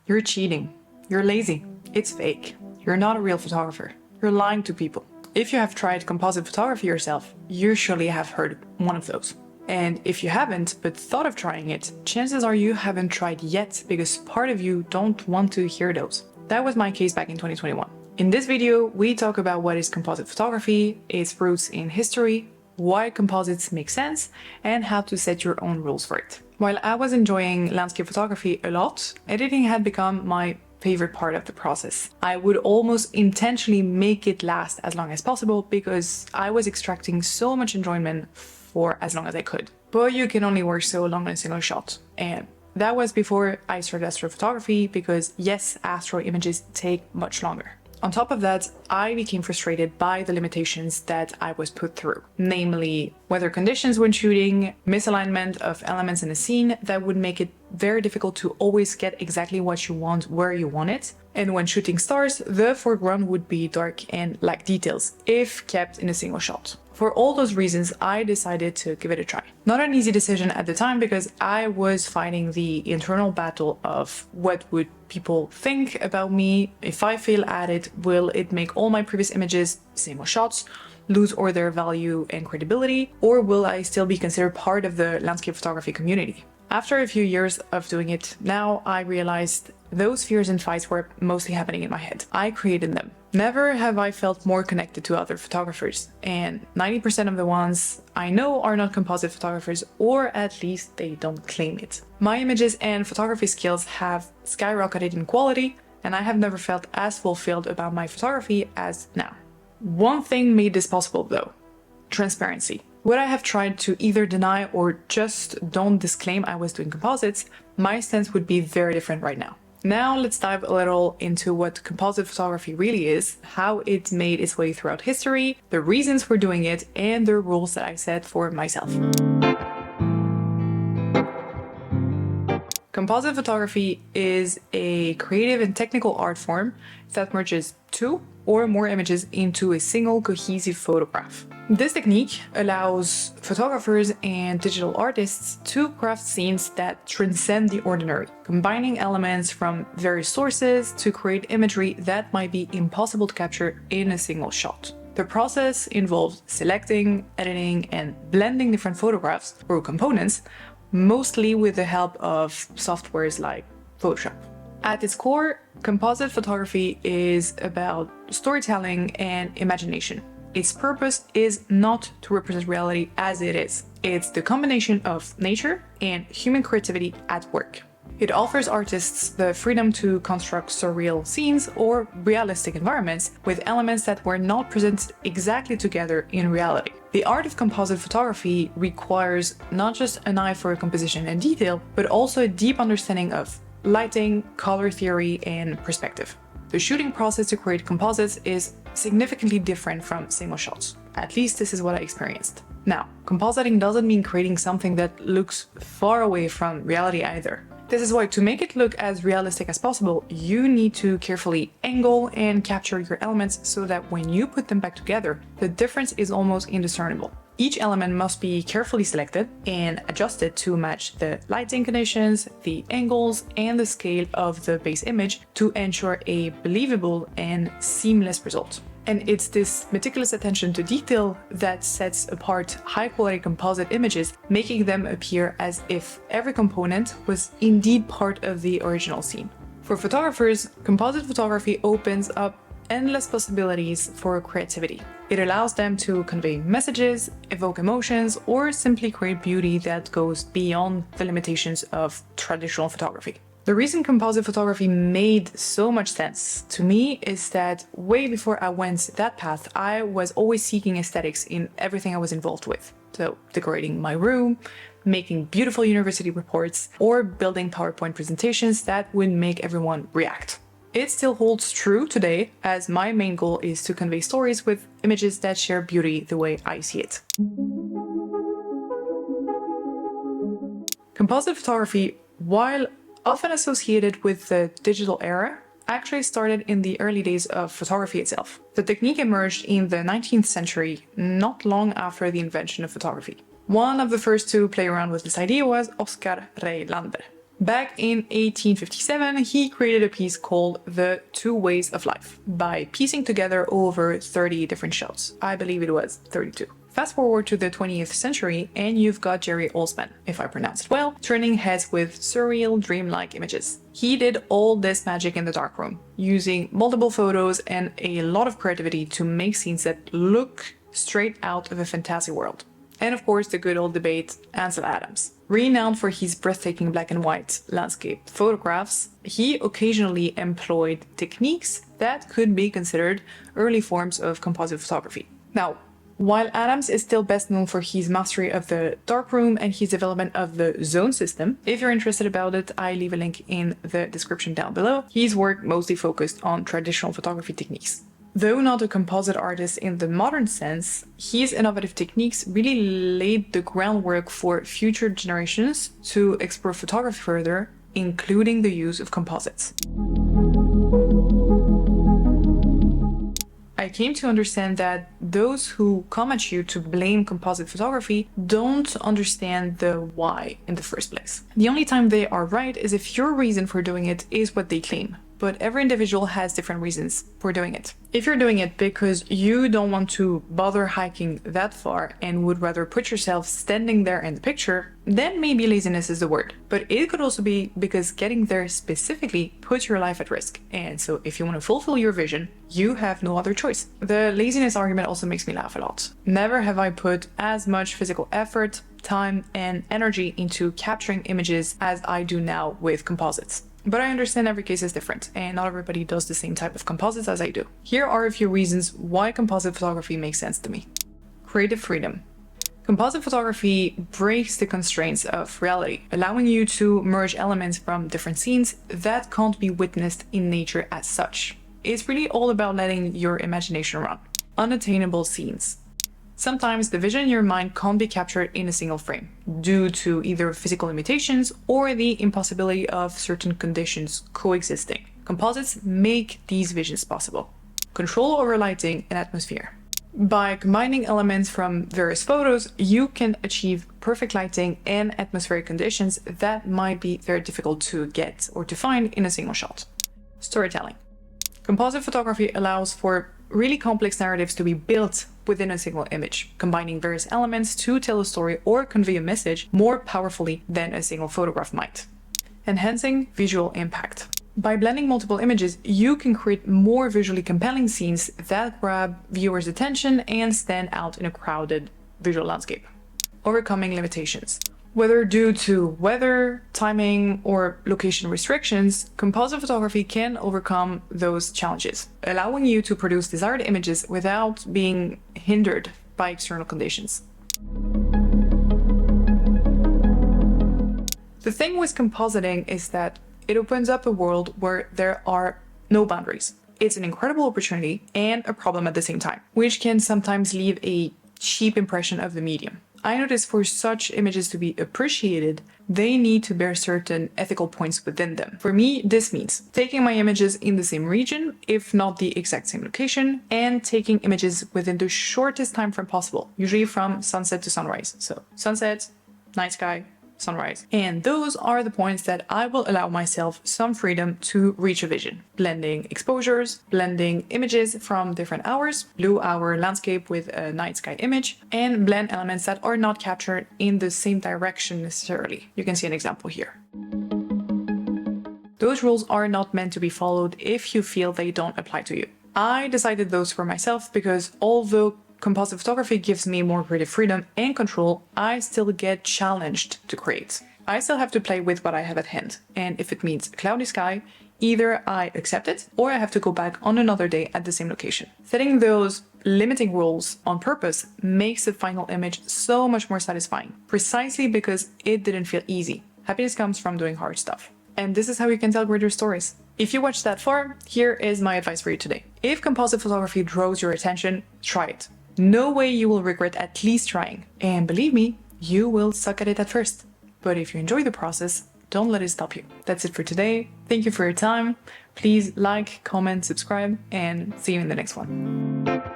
You're cheating. You're lazy. It's fake. You're not a real photographer. You're lying to people. If you have tried composite photography yourself, you surely have heard one of those. And if you haven't, but thought of trying it, chances are you haven't tried yet because part of you don't want to hear those. That was my case back in 2021. In this video, we talk about what is composite photography, its roots in history, why composites make sense, and how to set your own rules for it. While I was enjoying landscape photography a lot, editing had become my favorite part of the process. I would almost intentionally make it last as long as possible because I was extracting so much enjoyment for as long as I could. But you can only work so long on a single shot. And that was before I started astrophotography because yes, astro images take much longer. On top of that, I became frustrated by the limitations that I was put through, namely weather conditions when shooting, misalignment of elements in a scene that would make it very difficult to always get exactly what you want where you want it. And when shooting stars, the foreground would be dark and lack details if kept in a single shot. For all those reasons, I decided to give it a try. Not an easy decision at the time because I was fighting the internal battle of what would people think about me. If I fail at it, will it make all my previous images, single shots, lose all their value and credibility? Or will I still be considered part of the landscape photography community? After a few years of doing it, now I realized those fears and fights were mostly happening in my head. I created them. Never have I felt more connected to other photographers, and 90% of the ones I know are not composite photographers, or at least they don't claim it. My images and photography skills have skyrocketed in quality, and I have never felt as fulfilled about my photography as now. One thing made this possible though: transparency. Would I have tried to either deny or just don't disclaim I was doing composites, my stance would be very different right now. Now let's dive a little into what composite photography really is, how it made its way throughout history, the reasons for doing it, and the rules that I set for myself. Composite photography is a creative and technical art form that merges two or more images into a single cohesive photograph. This technique allows photographers and digital artists to craft scenes that transcend the ordinary, combining elements from various sources to create imagery that might be impossible to capture in a single shot. The process involves selecting, editing, and blending different photographs or components, mostly with the help of softwares like Photoshop. At its core, composite photography is about storytelling and imagination. Its purpose is not to represent reality as it is. It's the combination of nature and human creativity at work. It offers artists the freedom to construct surreal scenes or realistic environments with elements that were not presented exactly together in reality. The art of composite photography requires not just an eye for composition and detail, but also a deep understanding of lighting, color theory, and perspective. The shooting process to create composites is significantly different from single shots. At least this is what I experienced. Now, compositing doesn't mean creating something that looks far away from reality either. This is why to make it look as realistic as possible, you need to carefully angle and capture your elements so that when you put them back together, the difference is almost indiscernible. Each element must be carefully selected and adjusted to match the lighting conditions, the angles, and the scale of the base image to ensure a believable and seamless result. And it's this meticulous attention to detail that sets apart high-quality composite images, making them appear as if every component was indeed part of the original scene. For photographers, composite photography opens up endless possibilities for creativity. It allows them to convey messages, evoke emotions, or simply create beauty that goes beyond the limitations of traditional photography. The reason composite photography made so much sense to me is that way before I went that path, I was always seeking aesthetics in everything I was involved with. So decorating my room, making beautiful university reports, or building PowerPoint presentations that would make everyone react. It still holds true today, as my main goal is to convey stories with images that share beauty the way I see it. Composite photography, while often associated with the digital era, actually started in the early days of photography itself. The technique emerged in the 19th century, not long after the invention of photography. One of the first to play around with this idea was Oscar Rejlander. Back in 1857, he created a piece called The Two Ways of Life by piecing together over 30 different shots. I believe it was 32. Fast forward to the 20th century, and you've got Jerry Olsman, if I pronounce it well, turning heads with surreal, dreamlike images. He did all this magic in the darkroom, using multiple photos and a lot of creativity to make scenes that look straight out of a fantasy world. And of course, the good old debate, Ansel Adams. Renowned for his breathtaking black and white landscape photographs, he occasionally employed techniques that could be considered early forms of composite photography. Now, while Adams is still best known for his mastery of the darkroom and his development of the zone system, if you're interested about it, I leave a link in the description down below. His work mostly focused on traditional photography techniques. Though not a composite artist in the modern sense, his innovative techniques really laid the groundwork for future generations to explore photography further, including the use of composites. I came to understand that those who come at you to blame composite photography don't understand the why in the first place. The only time they are right is if your reason for doing it is what they claim. But every individual has different reasons for doing it. If you're doing it because you don't want to bother hiking that far and would rather put yourself standing there in the picture, then maybe laziness is the word. But it could also be because getting there specifically puts your life at risk. And so if you want to fulfill your vision, you have no other choice. The laziness argument also makes me laugh a lot. Never have I put as much physical effort, time, and energy into capturing images as I do now with composites. But I understand every case is different, and not everybody does the same type of composites as I do. Here are a few reasons why composite photography makes sense to me. Creative freedom. Composite photography breaks the constraints of reality, allowing you to merge elements from different scenes that can't be witnessed in nature as such. It's really all about letting your imagination run. Unattainable scenes. Sometimes the vision in your mind can't be captured in a single frame, due to either physical limitations or the impossibility of certain conditions coexisting. Composites make these visions possible. Control over lighting and atmosphere. By combining elements from various photos, you can achieve perfect lighting and atmospheric conditions that might be very difficult to get or to find in a single shot. Storytelling. Composite photography allows for really complex narratives to be built within a single image, combining various elements to tell a story or convey a message more powerfully than a single photograph might. Enhancing visual impact. By blending multiple images, you can create more visually compelling scenes that grab viewers' attention and stand out in a crowded visual landscape. Overcoming limitations. Whether due to weather, timing, or location restrictions, composite photography can overcome those challenges, allowing you to produce desired images without being hindered by external conditions. The thing with compositing is that it opens up a world where there are no boundaries. It's an incredible opportunity and a problem at the same time, which can sometimes leave a cheap impression of the medium. I notice for such images to be appreciated, they need to bear certain ethical points within them. For me, this means taking my images in the same region, if not the exact same location, and taking images within the shortest time frame possible, usually from sunset to sunrise. So sunset, night sky, sunrise. And those are the points that I will allow myself some freedom to reach a vision. Blending exposures, blending images from different hours, blue hour landscape with a night sky image, and blend elements that are not captured in the same direction necessarily. You can see an example here. Those rules are not meant to be followed if you feel they don't apply to you. I decided those for myself because although composite photography gives me more creative freedom and control, I still get challenged to create. I still have to play with what I have at hand, and if it means a cloudy sky, either I accept it or I have to go back on another day at the same location. Setting those limiting rules on purpose makes the final image so much more satisfying, precisely because it didn't feel easy. Happiness comes from doing hard stuff. And this is how you can tell greater stories. If you watched that far, here is my advice for you today. If composite photography draws your attention, try it. No way you will regret at least trying. And believe me, you will suck at it at first. But if you enjoy the process, don't let it stop you. That's it for today. Thank you for your time. Please like, comment, subscribe, and see you in the next one.